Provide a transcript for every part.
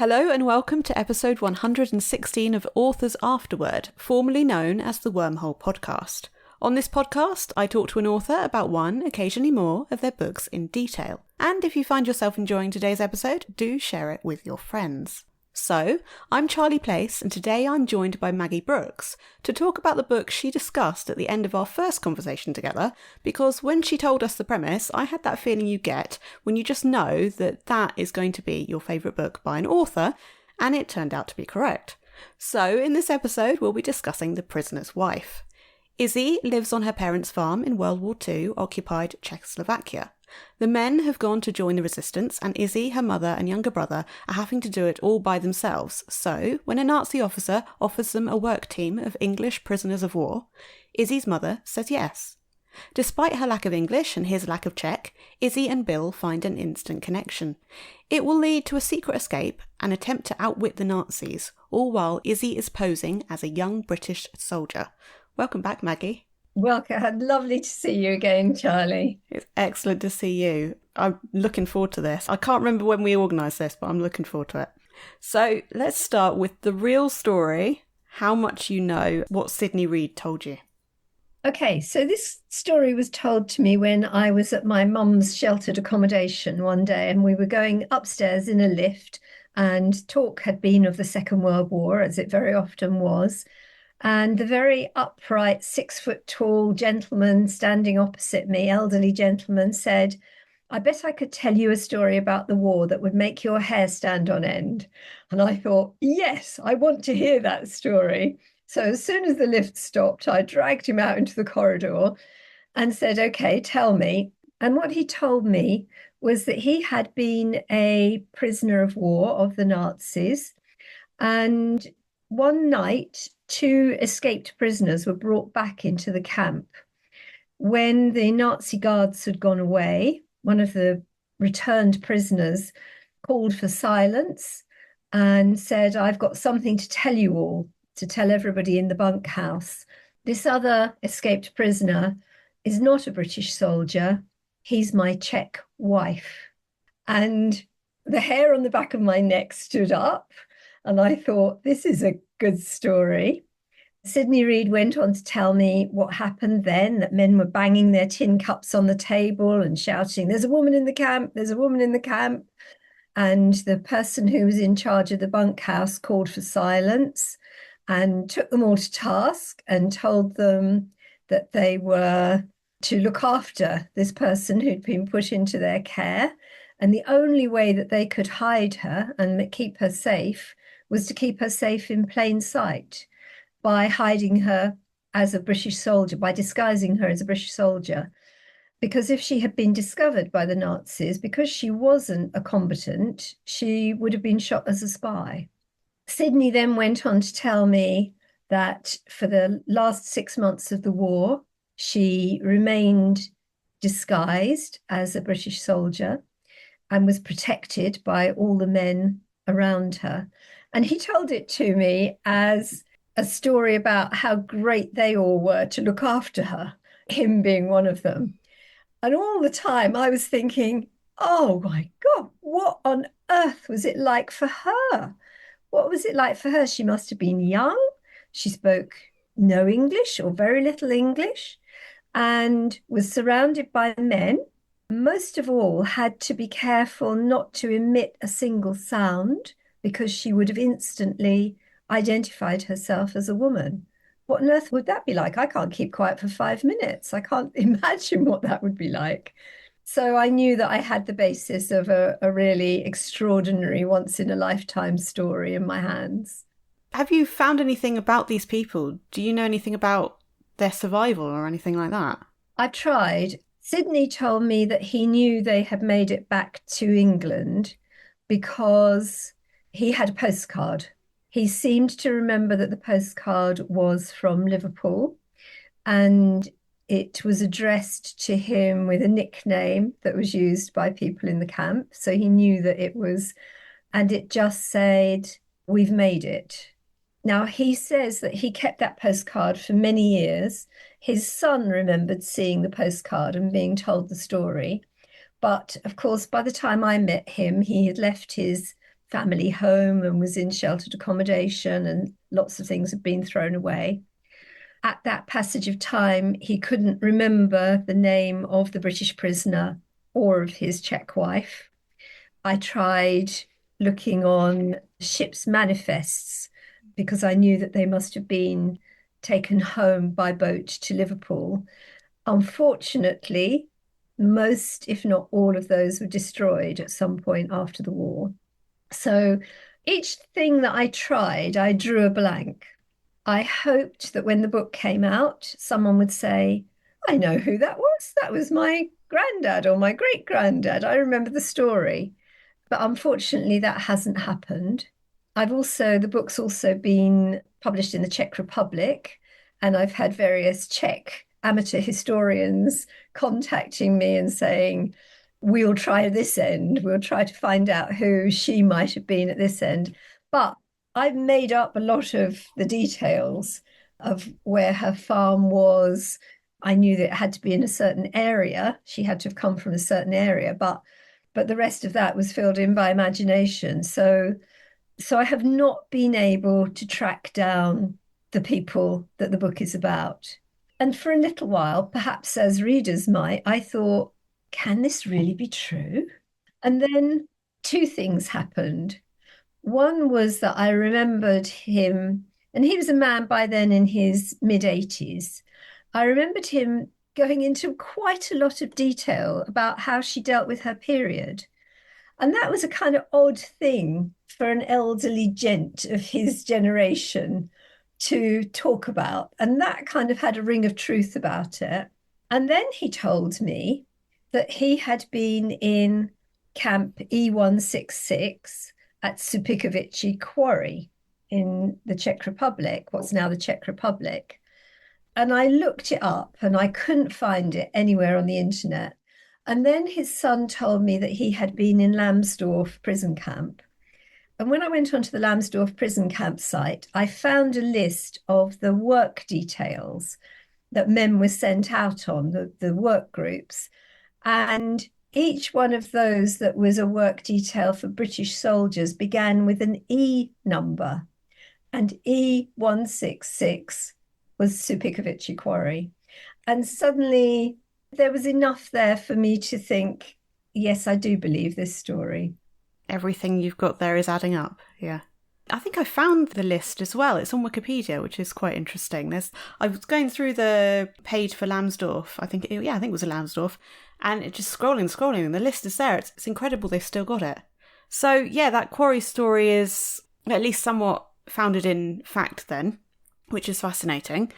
Hello and welcome to episode 116 of Author's Afterword, formerly known as the Wormhole Podcast. On this podcast, I talk to an author about one, occasionally more, of their books in detail. And if you find yourself enjoying today's episode, do share it with your friends. So, I'm Charlie Place, and today I'm joined by Maggie Brookes to talk about the book she discussed at the end of our first conversation together, because when she told us the premise, I had that feeling you get when you just know that that is going to be your favourite book by an author, and it turned out to be correct. So, in this episode, we'll be discussing The Prisoner's Wife. Izzy lives on her parents' farm in World War II occupied Czechoslovakia. The men have gone to join the resistance, and Izzy, her mother and younger brother are having to do it all by themselves. So, when a Nazi officer offers them a work team of English prisoners of war, Izzy's mother says yes. Despite her lack of English and his lack of Czech, Izzy and Bill find an instant connection. It will lead to a secret escape and attempt to outwit the Nazis, all while Izzy is posing as a young British soldier. Welcome back, Maggie. Welcome. Lovely to see you again, Charlie. It's excellent to see you. I'm looking forward to this. I can't remember when we organised this, but I'm looking forward to it. So let's start with the real story, how much you know, what Sydney Reed told you. Okay, so this story was told to me when I was at my mum's sheltered accommodation one day, and we were going upstairs in a lift, and talk had been of the Second World War, as it very often was. And the very upright, 6-foot-tall gentleman standing opposite me, elderly gentleman, said, "I bet I could tell you a story about the war that would make your hair stand on end." And I thought, yes, I want to hear that story. So as soon as the lift stopped, I dragged him out into the corridor and said, "Okay, tell me." And what he told me was that he had been a prisoner of war of the Nazis. And one night, 2 escaped prisoners were brought back into the camp. When the Nazi guards had gone away, one of the returned prisoners called for silence and said, "I've got something to tell you all, to tell everybody in the bunkhouse. This other escaped prisoner is not a British soldier. He's my Czech wife." And the hair on the back of my neck stood up. And I thought, this is a good story. Sydney Reed went on to tell me what happened then, that men were banging their tin cups on the table and shouting, "There's a woman in the camp, there's a woman in the camp." And the person who was in charge of the bunkhouse called for silence and took them all to task and told them that they were to look after this person who'd been put into their care. And the only way that they could hide her and keep her safe was to keep her safe in plain sight by hiding her as a British soldier, by disguising her as a British soldier. Because if she had been discovered by the Nazis, because she wasn't a combatant, she would have been shot as a spy. Sydney then went on to tell me that for the last 6 months of the war, she remained disguised as a British soldier and was protected by all the men around her. And he told it to me as a story about how great they all were to look after her, him being one of them. And all the time I was thinking, oh my God, what on earth was it like for her? What was it like for her? She must have been young. She spoke no English or very little English and was surrounded by men. Most of all, had to be careful not to emit a single sound because she would have instantly identified herself as a woman. What on earth would that be like? I can't keep quiet for 5 minutes. I can't imagine what that would be like. So I knew that I had the basis of a really extraordinary once-in-a-lifetime story in my hands. Have you found anything about these people? Do you know anything about their survival or anything like that? I tried. Sydney told me that he knew they had made it back to England because he had a postcard. He seemed to remember that the postcard was from Liverpool and it was addressed to him with a nickname that was used by people in the camp. So he knew that it was, and it just said, "We've made it." Now, he says that he kept that postcard for many years. His son remembered seeing the postcard and being told the story. But of course, by the time I met him, he had left his family home and was in sheltered accommodation, and lots of things had been thrown away. At that passage of time, he couldn't remember the name of the British prisoner or of his Czech wife. I tried looking on ships' manifests because I knew that they must have been taken home by boat to Liverpool. Unfortunately, most, if not all of those were destroyed at some point after the war. So each thing that I tried, I drew a blank. I hoped that when the book came out, someone would say, I know who that was. That was my granddad or my great granddad. I remember the story. But unfortunately, that hasn't happened. The book's also been published in the Czech Republic, and I've had various Czech amateur historians contacting me and saying, we'll try this end. We'll try to find out who she might have been at this end. But I've made up a lot of the details of where her farm was. I knew that it had to be in a certain area. She had to have come from a certain area, but the rest of that was filled in by imagination. So I have not been able to track down the people that the book is about. And for a little while, perhaps as readers might, I thought, can this really be true? And then two things happened. One was that I remembered him, and he was a man by then in his mid-80s. I remembered him going into quite a lot of detail about how she dealt with her period. And that was a kind of odd thing for an elderly gent of his generation to talk about. And that kind of had a ring of truth about it. And then he told me that he had been in Camp E166 at Supikovici Quarry in the Czech Republic, what's now the Czech Republic. And I looked it up and I couldn't find it anywhere on the internet. And then his son told me that he had been in Lambsdorff prison camp. And when I went onto the Lambsdorff prison camp site, I found a list of the work details that men were sent out on, the work groups. And each one of those that was a work detail for British soldiers began with an E number. And E166 was Supikovici Quarry. And suddenly there was enough there for me to think, yes, I do believe this story. Everything you've got there is adding up, yeah. I think I found the list as well. It's on Wikipedia, which is quite interesting. I was going through the page for Lambsdorff. I think it was a Lambsdorff. And it just scrolling, and the list is there. It's incredible they've still got it. So, yeah, that quarry story is at least somewhat founded in fact then, which is fascinating.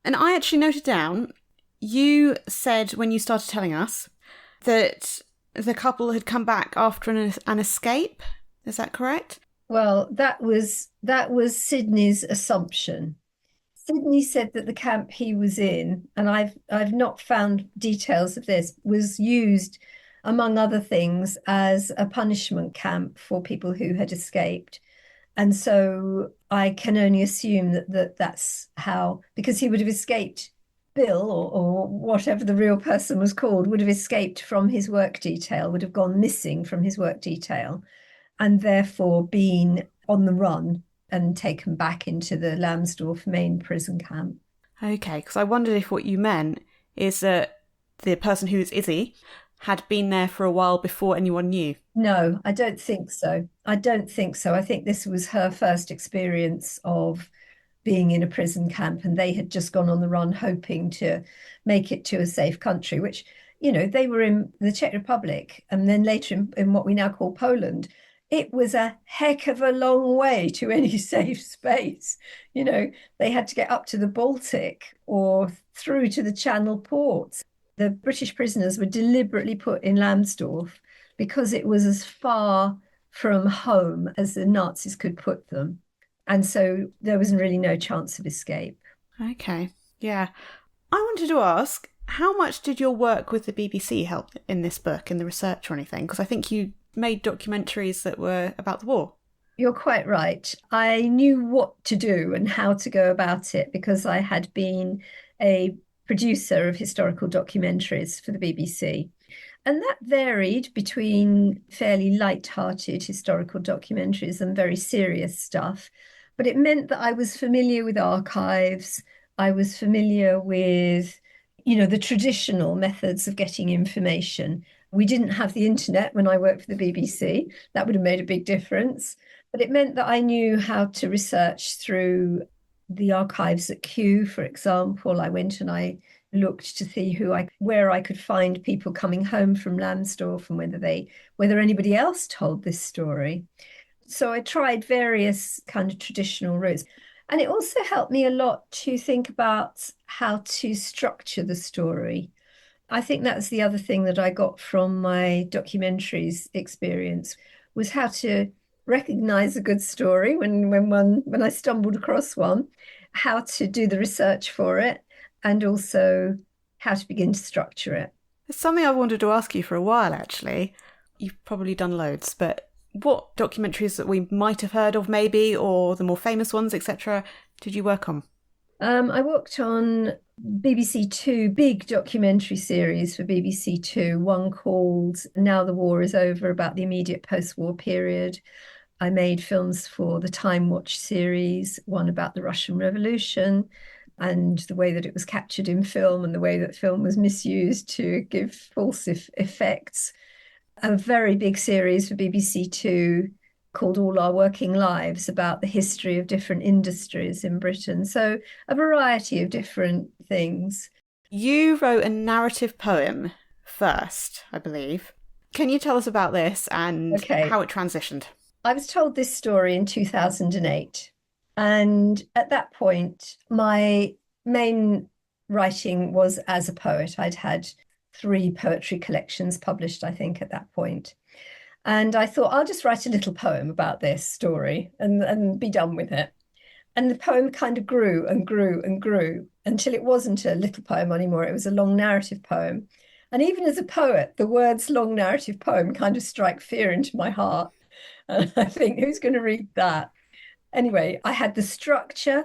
And I actually noted down, you said when you started telling us that the couple had come back after an escape. Is that correct? Well, that was Sidney's assumption. Sidney said that the camp he was in, and I've not found details of this, was used, among other things, as a punishment camp for people who had escaped. And so I can only assume that's how, because he would have escaped, Bill, or whatever the real person was called, would have escaped from his work detail, would have gone missing from his work detail, and therefore been on the run and taken back into the Lambsdorff main prison camp. Okay, because I wondered if what you meant is that the person who's Izzy had been there for a while before anyone knew. No, I don't think so. I think this was her first experience of being in a prison camp, and they had just gone on the run hoping to make it to a safe country, which, they were in the Czech Republic and then later in what we now call Poland. It was a heck of a long way to any safe space. They had to get up to the Baltic or through to the Channel ports. The British prisoners were deliberately put in Lambsdorff because it was as far from home as the Nazis could put them. And so there was really no chance of escape. Okay, yeah. I wanted to ask, how much did your work with the BBC help in this book, in the research or anything? Because I think you made documentaries that were about the war. You're quite right. I knew what to do and how to go about it because I had been a producer of historical documentaries for the BBC. And that varied between fairly light-hearted historical documentaries and very serious stuff. But it meant that I was familiar with archives. I was familiar with, the traditional methods of getting information. We didn't have the internet when I worked for the BBC. That would have made a big difference. But it meant that I knew how to research through the archives at Kew, for example. I went and I looked to see where I could find people coming home from Lambsdorff and whether anybody else told this story. So I tried various kind of traditional routes. And it also helped me a lot to think about how to structure the story. I think that's the other thing that I got from my documentaries experience was how to recognize a good story when I stumbled across one, how to do the research for it, and also how to begin to structure it. It's something I wanted to ask you for a while, actually. You've probably done loads, but what documentaries that we might have heard of maybe, or the more famous ones, etc., did you work on? I worked on BBC Two, big documentary series for BBC Two, one called Now the War is Over, about the immediate post-war period. I made films for the Time Watch series, one about the Russian Revolution and the way that it was captured in film and the way that film was misused to give false effects. A very big series for BBC Two called All Our Working Lives, about the history of different industries in Britain. So a variety of different things. You wrote a narrative poem first, I believe. Can you tell us about this and how it transitioned? I was told this story in 2008. And at that point, my main writing was as a poet. I'd had 3 poetry collections published, I think, at that point. And I thought, I'll just write a little poem about this story and be done with it. And the poem kind of grew and grew and grew until it wasn't a little poem anymore. It was a long narrative poem. And even as a poet, the words long narrative poem kind of strike fear into my heart. And I think, who's going to read that? Anyway, I had the structure,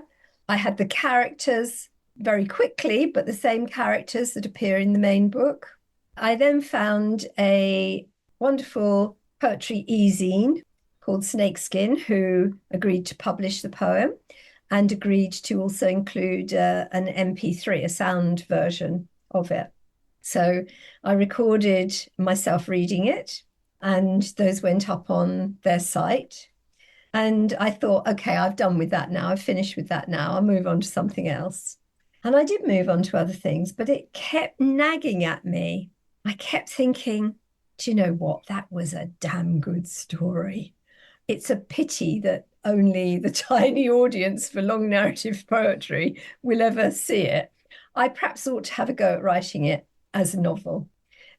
I had the characters very quickly, but the same characters that appear in the main book. I then found a wonderful poetry e-zine called Snakeskin, who agreed to publish the poem and agreed to also include an MP3, a sound version of it. So I recorded myself reading it, and those went up on their site. And I thought, okay, I've done with that now. I've finished with that now. I'll move on to something else. And I did move on to other things, but it kept nagging at me. I kept thinking, do you know what? That was a damn good story. It's a pity that only the tiny audience for long narrative poetry will ever see it. I perhaps ought to have a go at writing it as a novel.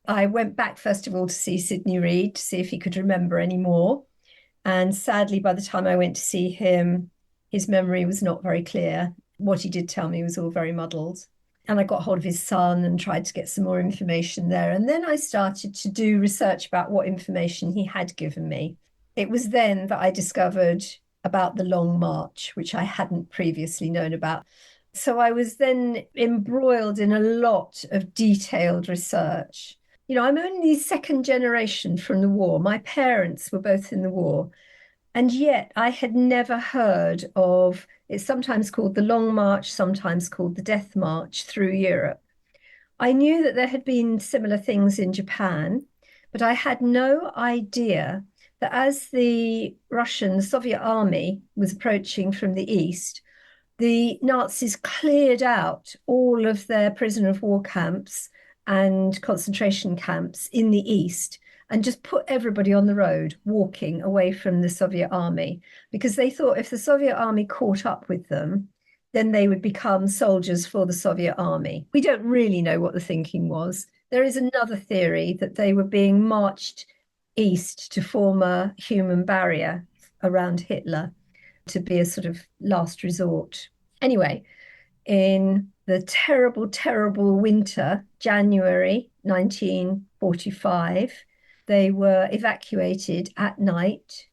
I went back, first of all, to see Sidney Reed to see if he could remember any more. And sadly, by the time I went to see him, his memory was not very clear. What he did tell me was all very muddled. And I got hold of his son and tried to get some more information there. And then I started to do research about what information he had given me. It was then that I discovered about the Long March, which I hadn't previously known about. So I was then embroiled in a lot of detailed research. I'm only second generation from the war. My parents were both in the war. And yet I had never heard of, it's sometimes called the Long March, sometimes called the Death March through Europe. I knew that there had been similar things in Japan, but I had no idea that as the Soviet army was approaching from the east, the Nazis cleared out all of their prisoner of war camps and concentration camps in the east and just put everybody on the road walking away from the Soviet army, because they thought if the Soviet army caught up with them, then they would become soldiers for the Soviet army. We don't really know what the thinking was. There is another theory that they were being marched east to form a human barrier around Hitler, to be a sort of last resort. Anyway, in the terrible, terrible winter, January 1945, they were evacuated at night.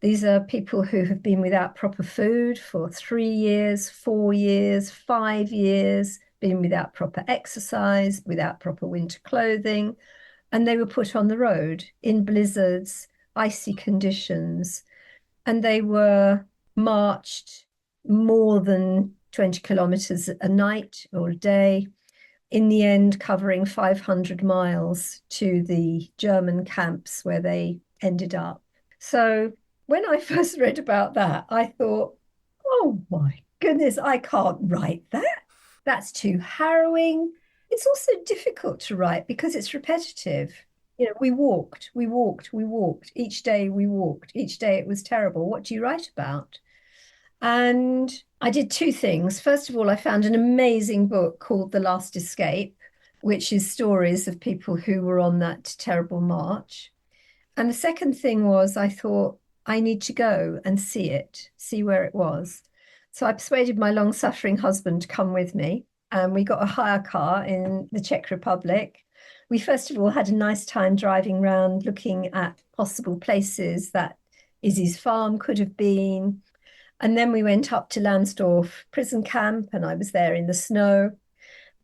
These are people who have been without proper food for 3 years, 4 years, 5 years, been without proper exercise, without proper winter clothing. and they were put on the road in blizzards, icy conditions, and they were marched more than 20 kilometers a night or a day, in the end covering 500 miles to the German camps where they ended up. So when I first read about that, I thought, oh my goodness, I can't write that. That's too harrowing. It's also difficult to write because it's repetitive. You know, we walked. Each day we walked. Each day it was terrible. What do you write about? And I did two things. First of all, I found an amazing book called The Last Escape, which is stories of people who were on that terrible march. And the second thing was I thought, I need to go and see it, see where it was. So I persuaded my long-suffering husband to come with me, and we got a hire car in the Czech Republic. We first of all had a nice time driving around, looking at possible places that Izzy's farm could have been. And then we went up to Lansdorf prison camp, and I was there in the snow.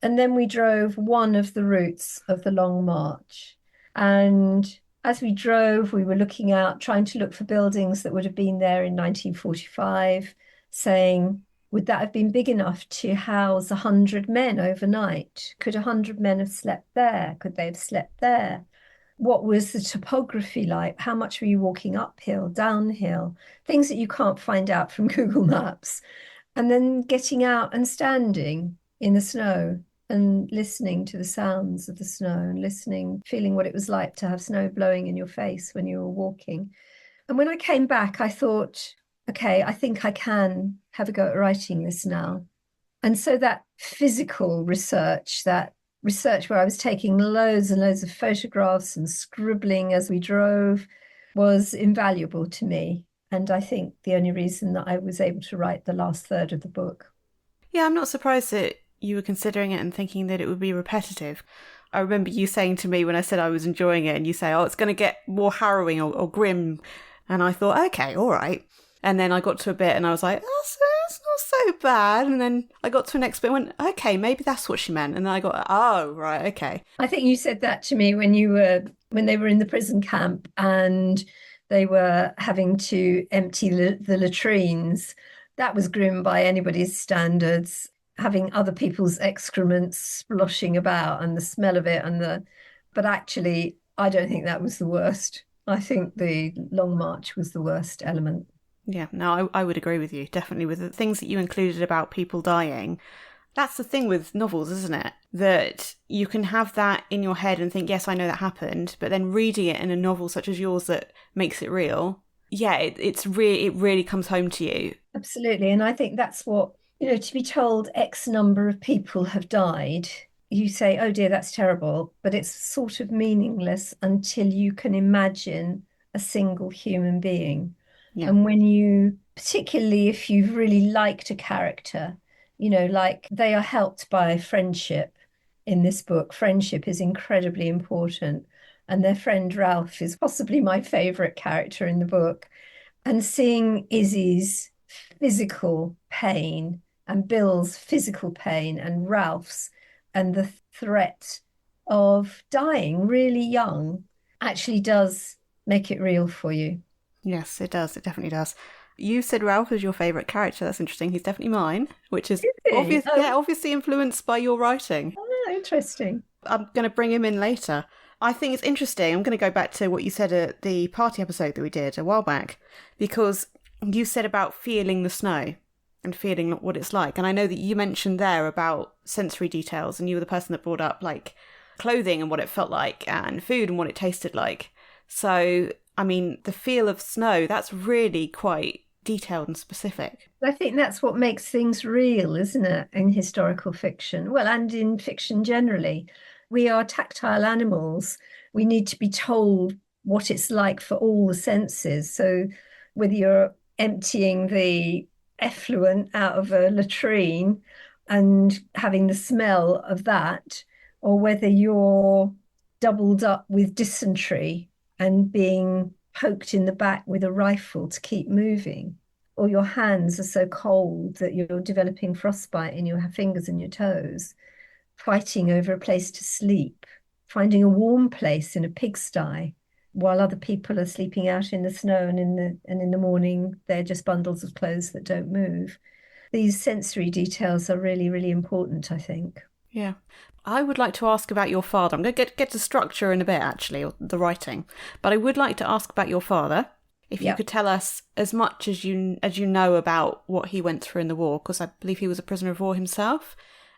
And then we drove one of the routes of the Long March. And as we drove, we were looking out, trying to look for buildings that would have been there in 1945, saying, would that have been big enough to house 100 men overnight? Could 100 men have slept there? Could they have slept there? What was the topography like? How much were you walking uphill, downhill? Things that you can't find out from Google Maps. And then getting out and standing in the snow and listening to the sounds of the snow and listening, feeling what it was like to have snow blowing in your face when you were walking. And when I came back, I thought, okay, I think I can have a go at writing this now. And so that physical research, that research where I was taking loads and loads of photographs and scribbling as we drove, was invaluable to me. And I think the only reason that I was able to write the last third of the book. Yeah, I'm not surprised that you were considering it and thinking that it would be repetitive. I remember you saying to me when I said I was enjoying it, and you say, oh, it's going to get more harrowing or grim. And I thought, okay, all right. And then I got to a bit and I was like, oh, it's not so bad. And then I got to the next bit and went, okay, maybe that's what she meant. And then I got, oh, right, okay. I think you said that to me when they were in the prison camp and they were having to empty the latrines. That was grim by anybody's standards, having other people's excrements splashing about and the smell of it. But actually, I don't think that was the worst. I think the Long March was the worst element. Yeah, no, I would agree with you, definitely, with the things that you included about people dying. That's the thing with novels, isn't it? That you can have that in your head and think, yes, I know that happened, but then reading it in a novel such as yours that makes it real, yeah, it really comes home to you. Absolutely. And I think that's what, to be told X number of people have died, you say, oh dear, that's terrible, but it's sort of meaningless until you can imagine a single human being. Yeah. And when you, particularly if you've really liked a character, like they are helped by friendship in this book. Friendship is incredibly important. And their friend Ralph is possibly my favorite character in the book. And seeing Izzy's physical pain and Bill's physical pain and Ralph's and the threat of dying really young actually does make it real for you. Yes, it does. It definitely does. You said Ralph was your favourite character. That's interesting. He's definitely mine, which is obviously influenced by your writing. Oh, interesting. I'm going to bring him in later. I think it's interesting. I'm going to go back to what you said at the party episode that we did a while back, because you said about feeling the snow and feeling what it's like. And I know that you mentioned there about sensory details, and you were the person that brought up like clothing and what it felt like and food and what it tasted like. So I mean, the feel of snow, that's really quite detailed and specific. I think that's what makes things real, isn't it, in historical fiction? Well, and in fiction generally. We are tactile animals. We need to be told what it's like for all the senses. So whether you're emptying the effluent out of a latrine and having the smell of that, or whether you're doubled up with dysentery and being poked in the back with a rifle to keep moving, or your hands are so cold that you're developing frostbite in your fingers and your toes, fighting over a place to sleep finding a warm place in a pigsty while other people are sleeping out in the snow, and in the morning they're just bundles of clothes that don't move. These sensory details are really, really important, I think. Yeah. I would like to ask about your father. I'm going to get to structure in a bit, actually, or the writing. But I would like to ask about your father. If you could tell us as much as you know about what he went through in the war, because I believe he was a prisoner of war himself,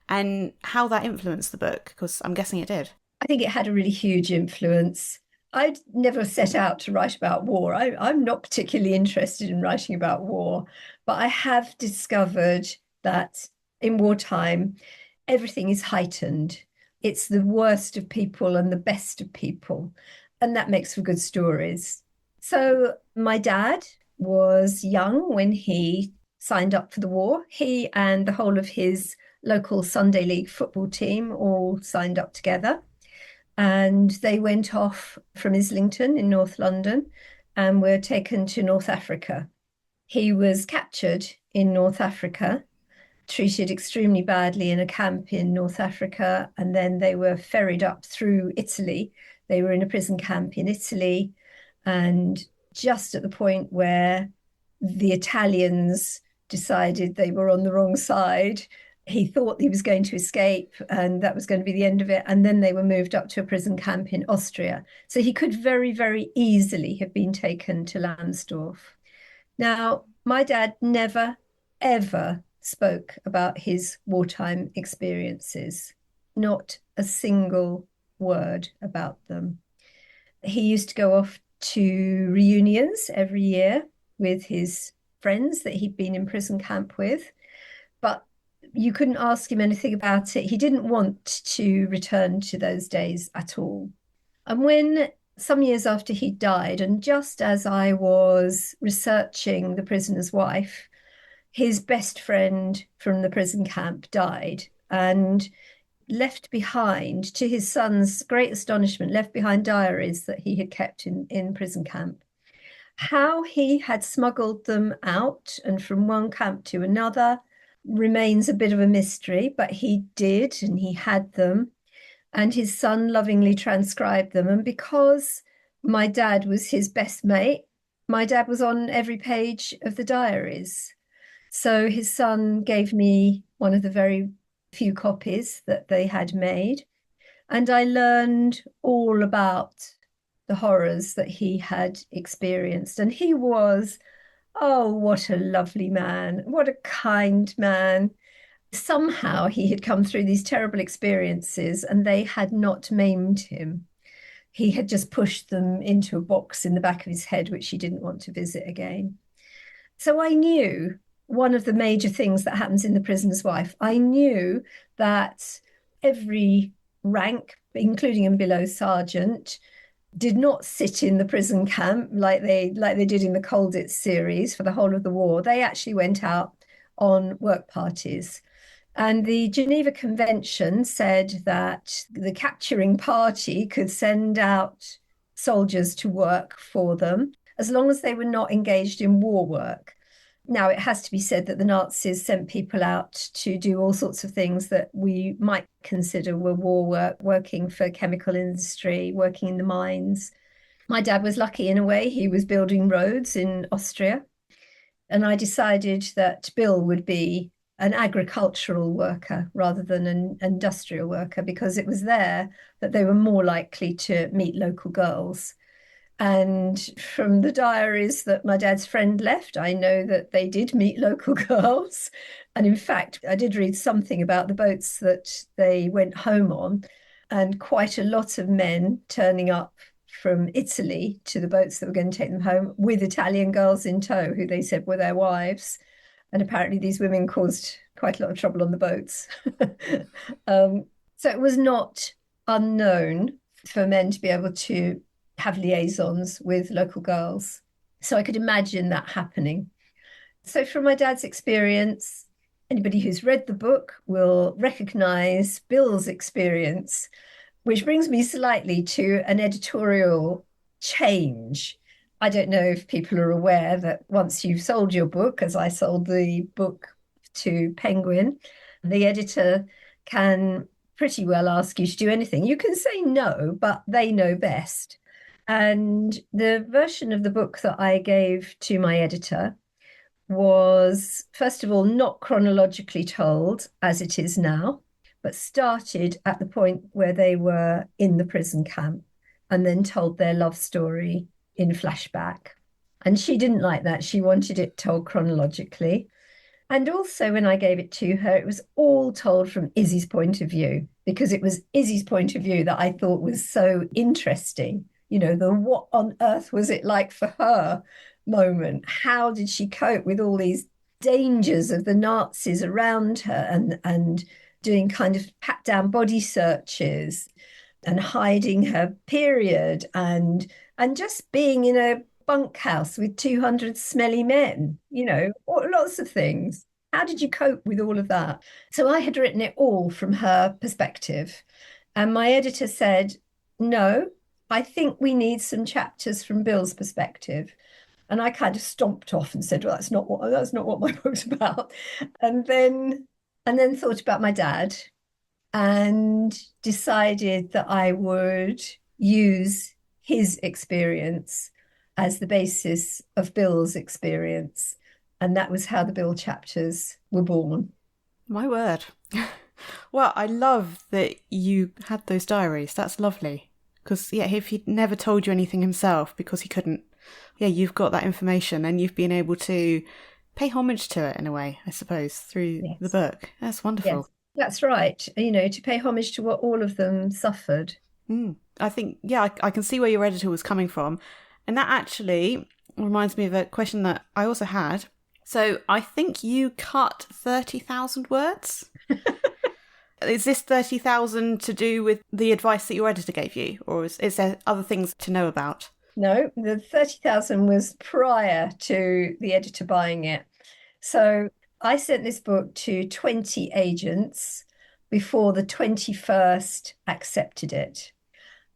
and how that influenced the book, because I'm guessing it did. I think it had a really huge influence. I'd never set out to write about war. I'm not particularly interested in writing about war, but I have discovered that in wartime, everything is heightened. It's the worst of people and the best of people, and that makes for good stories. So my dad was young when he signed up for the war. He and the whole of his local Sunday League football team all signed up together. And they went off from Islington in North London and were taken to North Africa. He was captured in North Africa, treated extremely badly in a camp in North Africa, and then they were ferried up through Italy. They were in a prison camp in Italy, and just at the point where the Italians decided they were on the wrong side, he thought he was going to escape and that was going to be the end of it. And then they were moved up to a prison camp in Austria. So he could very, very easily have been taken to Lambsdorff. Now, my dad never, ever spoke about his wartime experiences, not a single word about them. He used to go off to reunions every year with his friends that he'd been in prison camp with, but you couldn't ask him anything about it. He didn't want to return to those days at all. And when some years after he died, and just as I was researching The Prisoner's Wife, his best friend from the prison camp died and left behind, to his son's great astonishment, left behind diaries that he had kept in prison camp. How he had smuggled them out and from one camp to another remains a bit of a mystery, but he did, and he had them, and his son lovingly transcribed them. And because my dad was his best mate, my dad was on every page of the diaries. So his son gave me one of the very few copies that they had made, and I learned all about the horrors that he had experienced. And he was, oh, what a lovely man, what a kind man. Somehow he had come through these terrible experiences and they had not maimed him. He had just pushed them into a box in the back of his head, which he didn't want to visit again. So I knew one of the major things that happens in The Prisoner's Wife. I knew that every rank, including and below sergeant, did not sit in the prison camp like they did in the Colditz series for the whole of the war. They actually went out on work parties. And the Geneva Convention said that the capturing party could send out soldiers to work for them as long as they were not engaged in war work. Now, it has to be said that the Nazis sent people out to do all sorts of things that we might consider were war work, working for chemical industry, working in the mines. My dad was lucky in a way. He was building roads in Austria. And I decided that Bill would be an agricultural worker rather than an industrial worker, because it was there that they were more likely to meet local girls. And from the diaries that my dad's friend left, I know that they did meet local girls. And in fact, I did read something about the boats that they went home on, and quite a lot of men turning up from Italy to the boats that were going to take them home with Italian girls in tow, who they said were their wives. And apparently these women caused quite a lot of trouble on the boats. So it was not unknown for men to be able to have liaisons with local girls. So I could imagine that happening. So from my dad's experience, anybody who's read the book will recognize Bill's experience, which brings me slightly to an editorial change. I don't know if people are aware that once you've sold your book, as I sold the book to Penguin, the editor can pretty well ask you to do anything. You can say no, but they know best. And the version of the book that I gave to my editor was, first of all, not chronologically told as it is now, but started at the point where they were in the prison camp and then told their love story in flashback. And she didn't like that. She wanted it told chronologically. And also, when I gave it to her, it was all told from Izzy's point of view, because it was Izzy's point of view that I thought was so interesting. You know, the what on earth was it like for her moment? How did she cope with all these dangers of the Nazis around her and doing kind of pat down body searches and hiding her period and just being in a bunkhouse with 200 smelly men, you know, lots of things. How did you cope with all of that? So I had written it all from her perspective. And my editor said, no, I think we need some chapters from Bill's perspective. And I kind of stomped off and said, well, that's not what my book's about. And then thought about my dad and decided that I would use his experience as the basis of Bill's experience. And that was how the Bill chapters were born. My word. Well, I love that you had those diaries. That's lovely. Because, yeah, if he'd never told you anything himself because he couldn't, yeah, you've got that information and you've been able to pay homage to it in a way, I suppose, through the book. That's wonderful. Yes, that's right. You know, to pay homage to what all of them suffered. I think, yeah, I can see where your editor was coming from. And that actually reminds me of a question that I also had. So I think you cut 30,000 words. Is this 30,000 to do with the advice that your editor gave you? Or is there other things to know about? No, the 30,000 was prior to the editor buying it. So I sent this book to 20 agents before the 21st accepted it.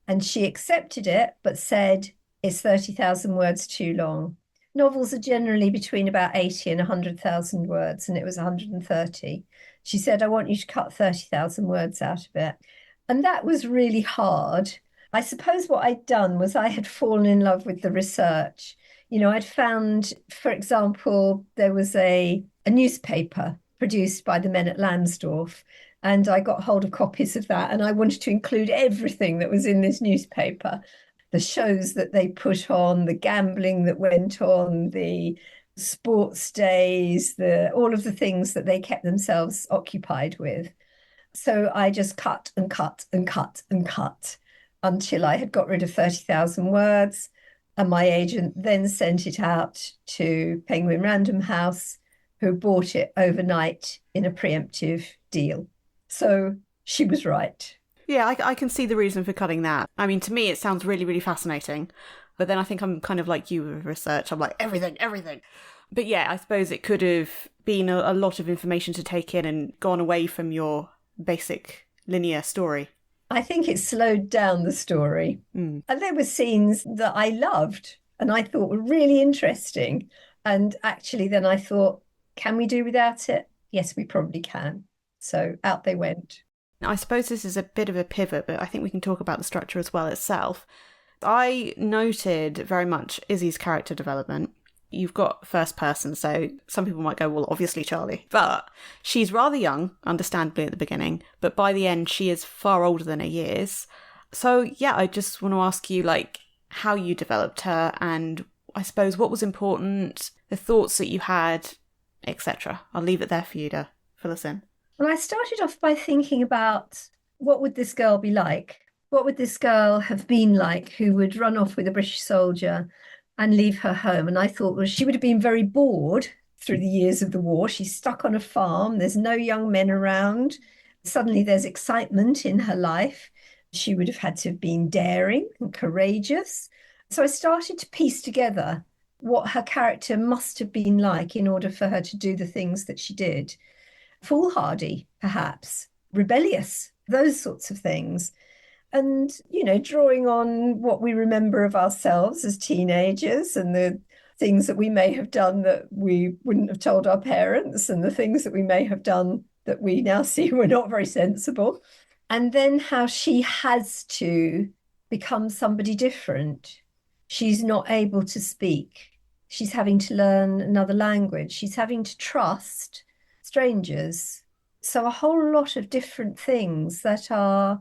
And she accepted it, but said, it's 30,000 words too long. Novels are generally between about 80 and 100,000 words, and it was 130. She said, I want you to cut 30,000 words out of it. And that was really hard. I suppose what I'd done was I had fallen in love with the research. You know, I'd found, for example, there was a newspaper produced by the men at Lansdorf, and I got hold of copies of that, and I wanted to include everything that was in this newspaper. The shows that they put on, the gambling that went on, the sports days, all of the things that they kept themselves occupied with. So I just cut and cut and cut and cut until I had got rid of 30,000 words. And my agent then sent it out to Penguin Random House, who bought it overnight in a preemptive deal. So she was right. Yeah, I can see the reason for cutting that. I mean, to me, it sounds really, really fascinating. But then I think I'm kind of like you with research. I'm like, everything. But yeah, I suppose it could have been a lot of information to take in and gone away from your basic linear story. I think it slowed down the story. And there were scenes that I loved and I thought were really interesting. And actually then I thought, can we do without it? Yes, we probably can. So out they went. I suppose this is a bit of a pivot, but I think we can talk about the structure as well itself. I noted very much Izzy's character development. You've got first person, so some people might go, well, obviously Charlie. But she's rather young, understandably, at the beginning. But by the end, she is far older than her years. So, yeah, I just want to ask you, like, how you developed her and I suppose what was important, the thoughts that you had, etc. I'll leave it there for you to fill us in. Well, I started off by thinking about what would this girl be like? What would this girl have been like who would run off with a British soldier and leave her home? And I thought, well, she would have been very bored through the years of the war. She's stuck on a farm. There's no young men around. Suddenly there's excitement in her life. She would have had to have been daring and courageous. So I started to piece together what her character must have been like in order for her to do the things that she did. Foolhardy, perhaps, rebellious, those sorts of things. And, you know, drawing on what we remember of ourselves as teenagers and the things that we may have done that we wouldn't have told our parents and the things that we may have done that we now see were not very sensible. And then how she has to become somebody different. She's not able to speak. She's having to learn another language. She's having to trust strangers. So a whole lot of different things that are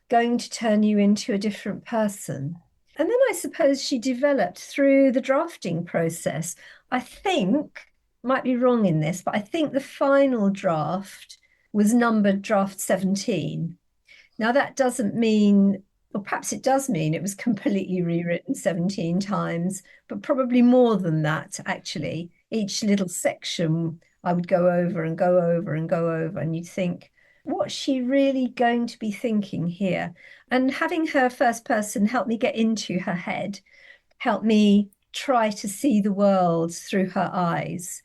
going to turn you into a different person. And then I suppose she developed through the drafting process. I think, might be wrong in this, but I think the final draft was numbered draft 17. Now, that doesn't mean, or perhaps it does mean it was completely rewritten 17 times, but probably more than that, actually. Each little section I would go over and go over and go over, and you'd think, what's she really going to be thinking here? And having her first person help me get into her head, help me try to see the world through her eyes.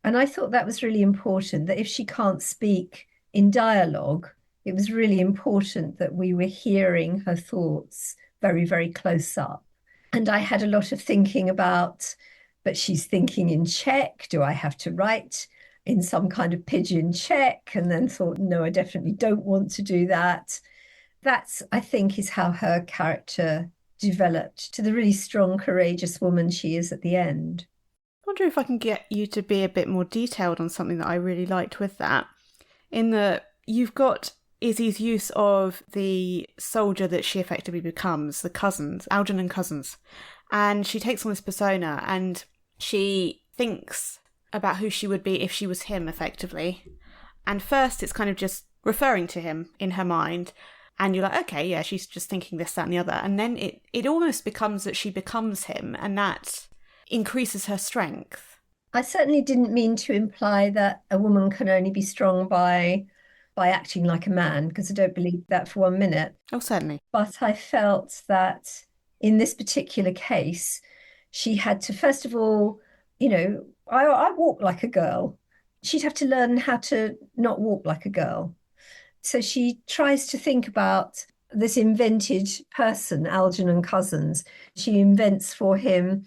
And I thought that was really important, that if she can't speak in dialogue, it was really important that we were hearing her thoughts very, very close up. And I had a lot of thinking about, but she's thinking in Czech. Do I have to write in some kind of pidgin Czech? And then thought, no, I definitely don't want to do that. That's, I think, is how her character developed to the really strong, courageous woman she is at the end. I wonder if I can get you to be a bit more detailed on something that I really liked with that. In that you've got Izzy's use of the soldier that she effectively becomes, the Cousins, Algernon Cousins. And she takes on this persona and she thinks about who she would be if she was him, effectively. And first it's kind of just referring to him in her mind. And you're like, okay, yeah, she's just thinking this, that and the other. And then it almost becomes that she becomes him, and that increases her strength. I certainly didn't mean to imply that a woman can only be strong by acting like a man, because I don't believe that for 1 minute. Oh, certainly. But I felt that in this particular case, she had to, first of all, I walk like a girl. She'd have to learn how to not walk like a girl. So she tries to think about this invented person, Algernon Cousins. She invents for him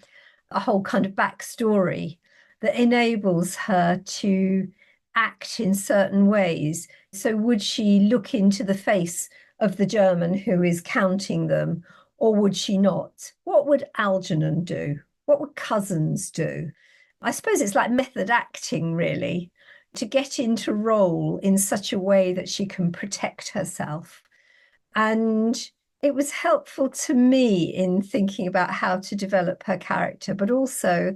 a whole kind of backstory that enables her to act in certain ways. So would she look into the face of the German who is counting them, or would she not? What would Algernon do? What would Cousins do? I suppose it's like method acting, really, to get into role in such a way that she can protect herself. And it was helpful to me in thinking about how to develop her character, but also,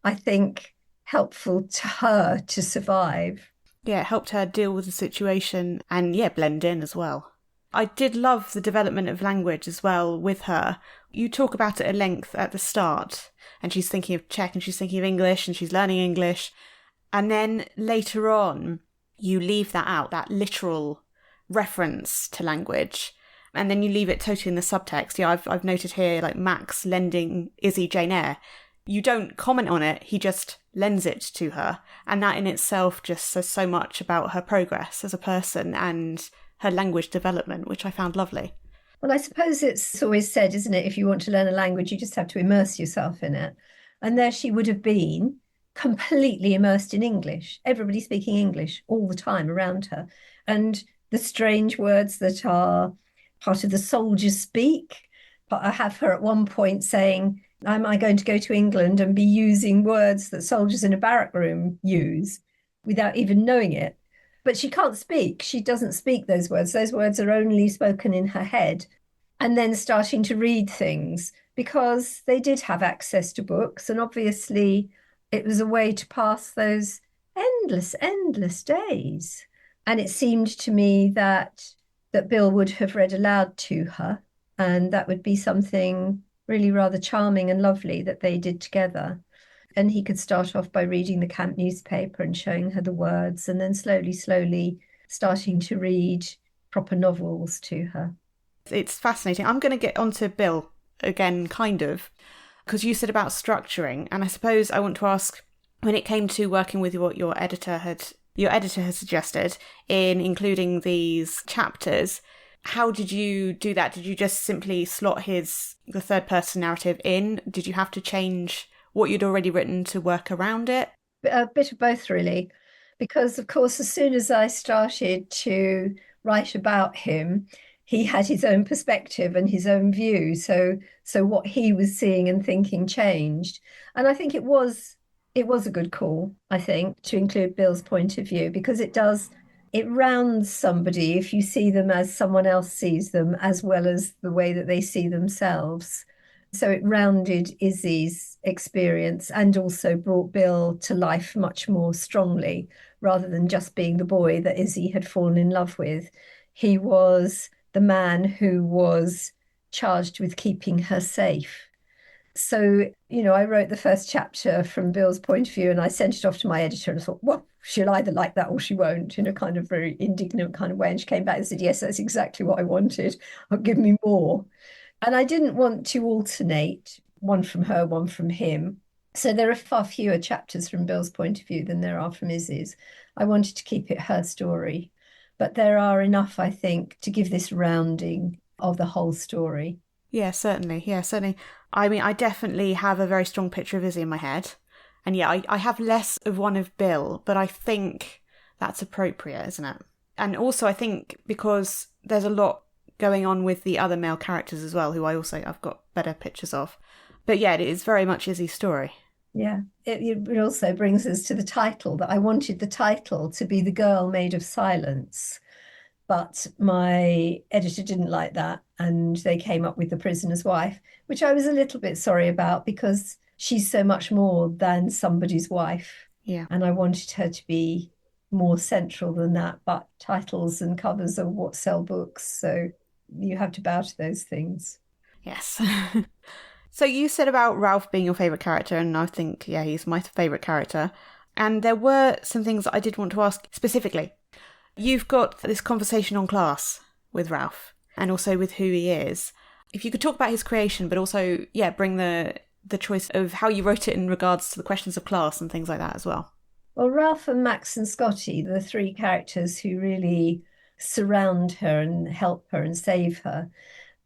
I think, helpful to her to survive. Yeah, it helped her deal with the situation and, blend in as well. I did love the development of language as well with her. You talk about it at length at the start, and she's thinking of Czech and she's thinking of English and she's learning English. And then later on, you leave that out, that literal reference to language. And then you leave it totally in the subtext. Yeah, I've noted here, like Max lending Izzy Jane Eyre. You don't comment on it, he just lends it to her. And that in itself just says so much about her progress as a person and her language development, which I found lovely. Well, I suppose it's always said, isn't it, if you want to learn a language, you just have to immerse yourself in it. And there she would have been, completely immersed in English, everybody speaking English all the time around her. And the strange words that are part of the soldiers speak. But I have her at one point saying, am I going to go to England and be using words that soldiers in a barrack room use without even knowing it? But she can't speak. She doesn't speak those words. Those words are only spoken in her head. And then starting to read things, because they did have access to books. And obviously it was a way to pass those endless days. And it seemed to me that Bill would have read aloud to her. And that would be something really rather charming and lovely that they did together. And he could start off by reading the camp newspaper and showing her the words, and then slowly starting to read proper novels to her. It's fascinating. I'm going to get onto Bill again, kind of, because you said about structuring. And I suppose I want to ask, when it came to working with what your editor had suggested in including these chapters, how did you do that? Did you just simply slot the third person narrative in? Did you have to change what you'd already written to work around it? A bit of both, really, because of course, as soon as I started to write about him, he had his own perspective and his own view. So what he was seeing and thinking changed. And I think it was a good call, I think, to include Bill's point of view, because it rounds somebody if you see them as someone else sees them, as well as the way that they see themselves. So it rounded Izzy's experience and also brought Bill to life much more strongly, rather than just being the boy that Izzy had fallen in love with. He was the man who was charged with keeping her safe. So, I wrote the first chapter from Bill's point of view and I sent it off to my editor and I thought, well, she'll either like that or she won't, in a kind of very indignant kind of way. And she came back and said, yes, that's exactly what I wanted. Give me more. And I didn't want to alternate one from her, one from him. So there are far fewer chapters from Bill's point of view than there are from Izzy's. I wanted to keep it her story. But there are enough, I think, to give this rounding of the whole story. Yeah, certainly. Yeah, certainly. I mean, I definitely have a very strong picture of Izzy in my head. And yeah, I have less of one of Bill, but I think that's appropriate, isn't it? And also, I think because there's a lot going on with the other male characters as well, who I've got better pictures of. But yeah, it is very much Izzy's story. Yeah, it also brings us to the title, that I wanted the title to be The Girl Made of Silence. But my editor didn't like that, and they came up with The Prisoner's Wife, which I was a little bit sorry about because she's so much more than somebody's wife. Yeah. And I wanted her to be more central than that. But titles and covers are what sell books, so you have to bow to those things. Yes. So you said about Ralph being your favourite character, and I think, yeah, he's my favourite character. And there were some things that I did want to ask specifically. You've got this conversation on class with Ralph, and also with who he is. If you could talk about his creation, but also, yeah, bring the choice of how you wrote it in regards to the questions of class and things like that as well. Well, Ralph and Max and Scotty, the three characters who really surround her and help her and save her,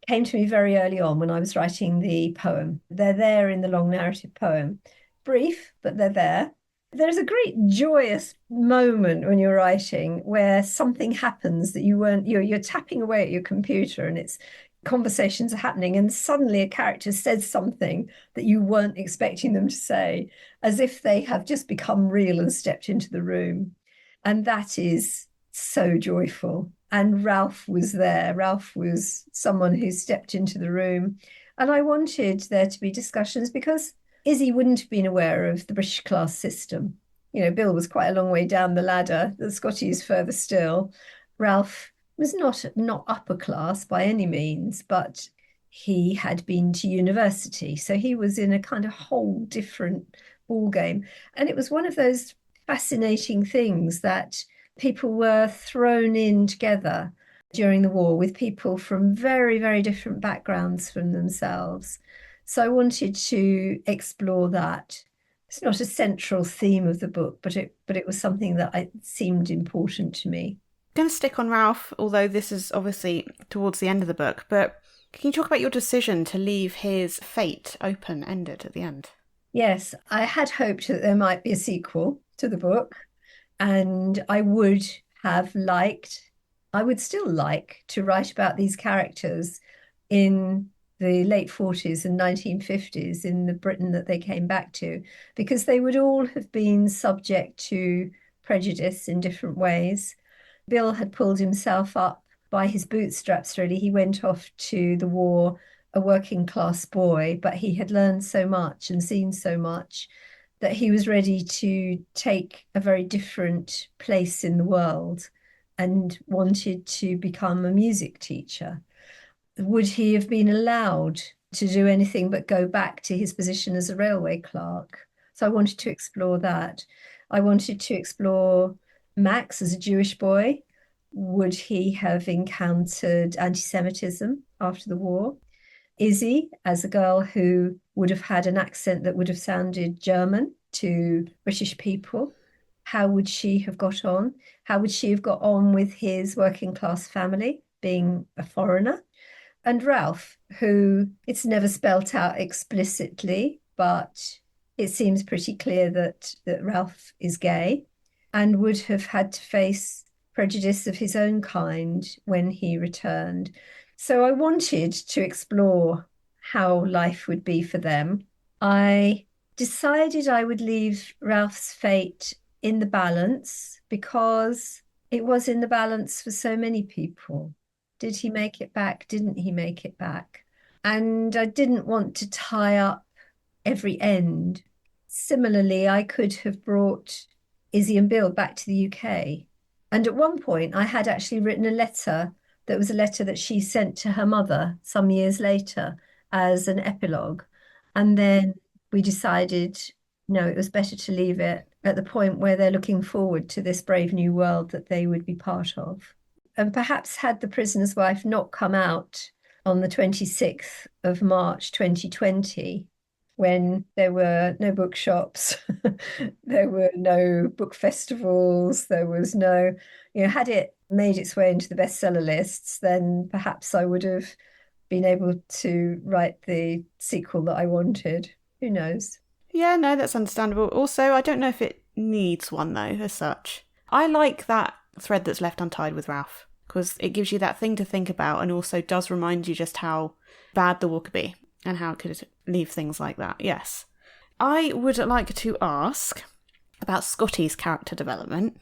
came to me very early on when I was writing the poem. They're there in the long narrative poem. Brief, but they're there. There's a great joyous moment when you're writing where something happens that you're tapping away at your computer and it's conversations are happening and suddenly a character says something that you weren't expecting them to say, as if they have just become real and stepped into the room. And that is so joyful. And Ralph was there. Ralph was someone who stepped into the room. And I wanted there to be discussions because Izzy wouldn't have been aware of the British class system. Bill was quite a long way down the ladder. The Scotty is further still. Ralph was not upper class by any means, but he had been to university. So he was in a kind of whole different ballgame. And it was one of those fascinating things that people were thrown in together during the war with people from very, very different backgrounds from themselves. So I wanted to explore that. It's not a central theme of the book, but it was something that seemed important to me. I'm going to stick on Ralph, although this is obviously towards the end of the book, but can you talk about your decision to leave his fate open-ended at the end? Yes, I had hoped that there might be a sequel to the book, and I would still like to write about these characters in the late 40s and 1950s in the Britain that they came back to, because they would all have been subject to prejudice in different ways. Bill had pulled himself up by his bootstraps, really. He went off to the war a working class boy, but he had learned so much and seen so much that he was ready to take a very different place in the world and wanted to become a music teacher. Would he have been allowed to do anything but go back to his position as a railway clerk? So I wanted to explore that. I wanted to explore Max as a Jewish boy. Would he have encountered anti-Semitism after the war? Izzy as a girl who would have had an accent that would have sounded German to British people. How would she have got on? How would she have got on with his working class family, being a foreigner? And Ralph, who it's never spelt out explicitly, but it seems pretty clear that Ralph is gay and would have had to face prejudice of his own kind when he returned. So I wanted to explore how life would be for them. I decided I would leave Ralph's fate in the balance because it was in the balance for so many people. Did he make it back? Didn't he make it back? And I didn't want to tie up every end. Similarly, I could have brought Izzy and Bill back to the UK. And at one point, I had actually written a letter that was a letter that she sent to her mother some years later as an epilogue. And then we decided, no, it was better to leave it at the point where they're looking forward to this brave new world that they would be part of. And perhaps had The Prisoner's Wife not come out on the 26th of March 2020, when there were no bookshops, there were no book festivals, there was no, had it made its way into the bestseller lists, then perhaps I would have been able to write the sequel that I wanted. Who knows? Yeah, no, that's understandable. Also, I don't know if it needs one, though, as such. I like that thread that's left untied with Ralph, because it gives you that thing to think about and also does remind you just how bad the war could be and how it could leave things like that. Yes. I would like to ask about Scotty's character development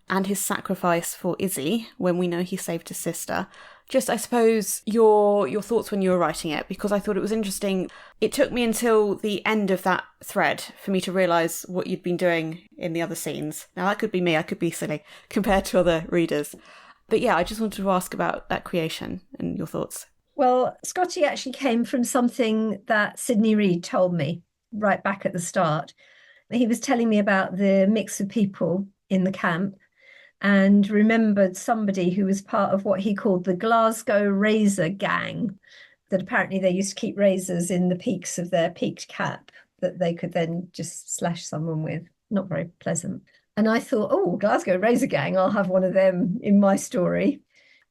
and his sacrifice for Izzy when we know he saved his sister. Just, I suppose, your thoughts when you were writing it, because I thought it was interesting. It took me until the end of that thread for me to realise what you'd been doing in the other scenes. Now, that could be me, I could be silly compared to other readers. But yeah, I just wanted to ask about that creation and your thoughts. Well, Scotty actually came from something that Sidney Reed told me right back at the start. He was telling me about the mix of people in the camp and remembered somebody who was part of what he called the Glasgow Razor Gang, that apparently they used to keep razors in the peaks of their peaked cap that they could then just slash someone with. Not very pleasant. And I thought, oh, Glasgow Razor Gang, I'll have one of them in my story.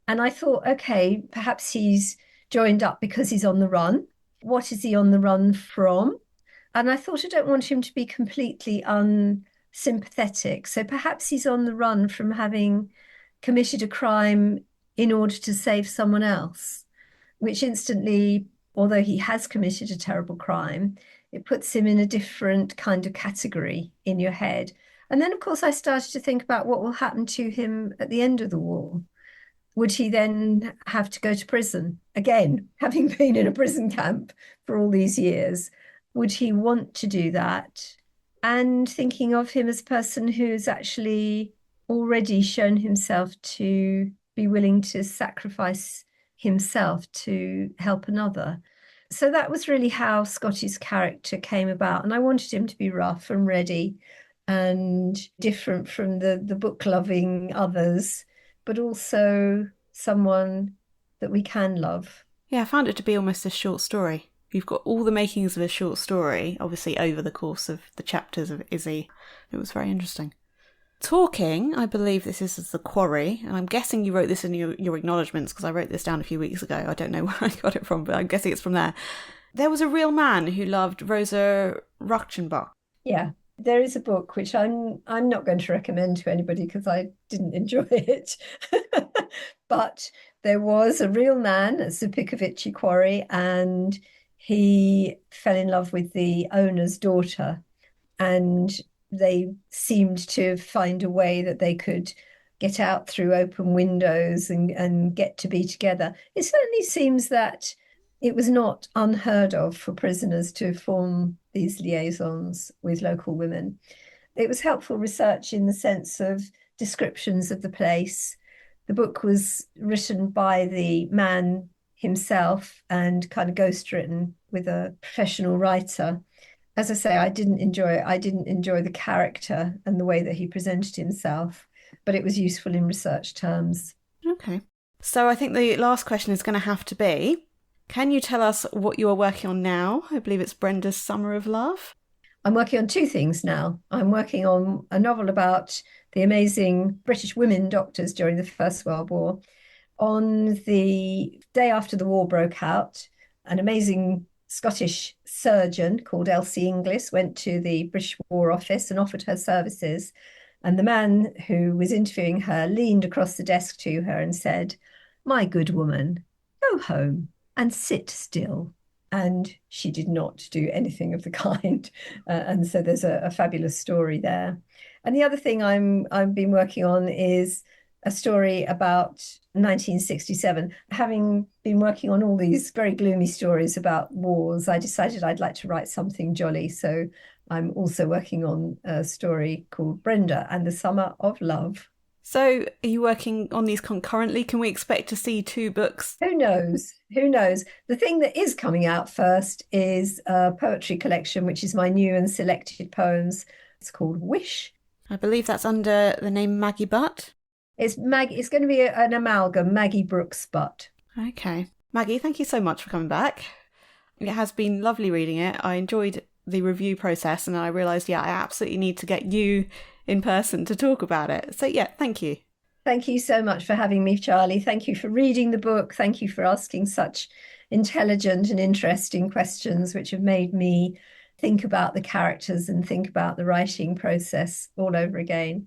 And I thought, okay, perhaps he's joined up because he's on the run. What is he on the run from? And I thought, I don't want him to be completely unsympathetic. So perhaps he's on the run from having committed a crime in order to save someone else, which instantly, although he has committed a terrible crime, it puts him in a different kind of category in your head. And then, of course, I started to think about what will happen to him at the end of the war. Would he then have to go to prison again, having been in a prison camp for all these years? Would he want to do that? And thinking of him as a person who's actually already shown himself to be willing to sacrifice himself to help another. So that was really how Scotty's character came about. And I wanted him to be rough and ready and different from the book-loving others, but also someone that we can love. Yeah, I found it to be almost a short story. You've got all the makings of a short story, obviously over the course of the chapters of Izzy. It was very interesting. Talking, I believe this is The Quarry, and I'm guessing you wrote this in your acknowledgements because I wrote this down a few weeks ago. I don't know where I got it from, but I'm guessing it's from there. There was a real man who loved Rosa Rauchbach. Yeah, there is a book which I'm not going to recommend to anybody because I didn't enjoy it. But there was a real man at Zupicovici Quarry, and he fell in love with the owner's daughter, and they seemed to find a way that they could get out through open windows and get to be together. It certainly seems that it was not unheard of for prisoners to form these liaisons with local women. It was helpful research in the sense of descriptions of the place. The book was written by the man himself and kind of ghostwritten with a professional writer. As I say, I didn't enjoy the character and the way that he presented himself, but it was useful in research terms. Okay. So I think the last question is going to have to be, can you tell us what you are working on now? I believe it's Brenda's Summer of Love. I'm working on two things now. I'm working on a novel about the amazing British women doctors during the First World War. On the day after the war broke out, an amazing Scottish surgeon called Elsie Inglis went to the British War Office and offered her services. And the man who was interviewing her leaned across the desk to her and said, "My good woman, go home and sit still." And she did not do anything of the kind. And so there's a fabulous story there. And the other thing I've been working on is a story about 1967. Having been working on all these very gloomy stories about wars, I decided I'd like to write something jolly. So I'm also working on a story called Brenda and the Summer of Love. So are you working on these concurrently? Can we expect to see 2 books? Who knows? Who knows? The thing that is coming out first is a poetry collection, which is my new and selected poems. It's called Wish. I believe that's under the name Maggie Butt. It's going to be an amalgam, Maggie Brookes-Butt. Okay. Maggie, thank you so much for coming back. It has been lovely reading it. I enjoyed the review process, and I realised, I absolutely need to get you in person to talk about it. So thank you. Thank you so much for having me, Charlie. Thank you for reading the book. Thank you for asking such intelligent and interesting questions, which have made me think about the characters and think about the writing process all over again.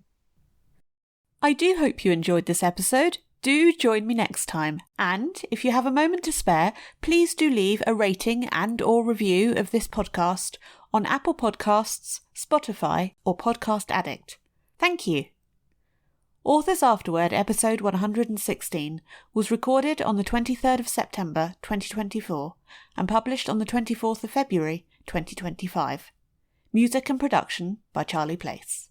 I do hope you enjoyed this episode. Do join me next time. And if you have a moment to spare, please do leave a rating and/or review of this podcast on Apple Podcasts, Spotify, or Podcast Addict. Thank you. Authors Afterword episode 116 was recorded on the 23rd of September 2024 and published on the 24th of February 2025. Music and production by Charlie Place.